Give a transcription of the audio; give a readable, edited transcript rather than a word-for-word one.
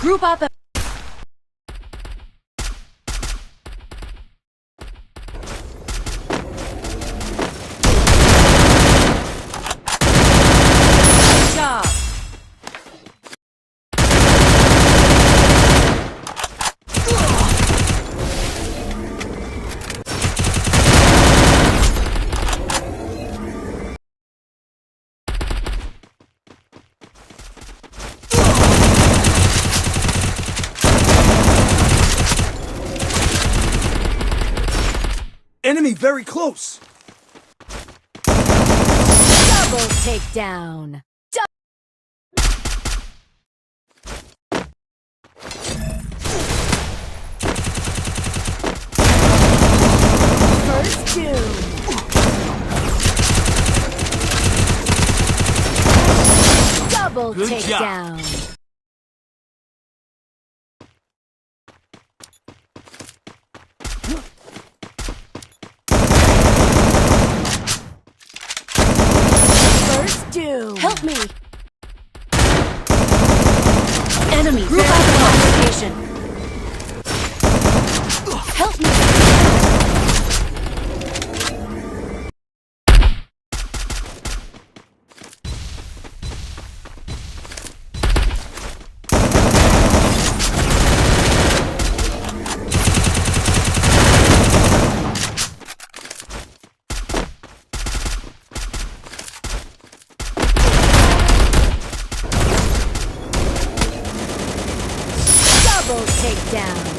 Group up. Good job. Enemy very close! Double takedown. First doom. Double Good takedown. First doom. Help me. Enemy. Group up on location. Help me. Double takedown.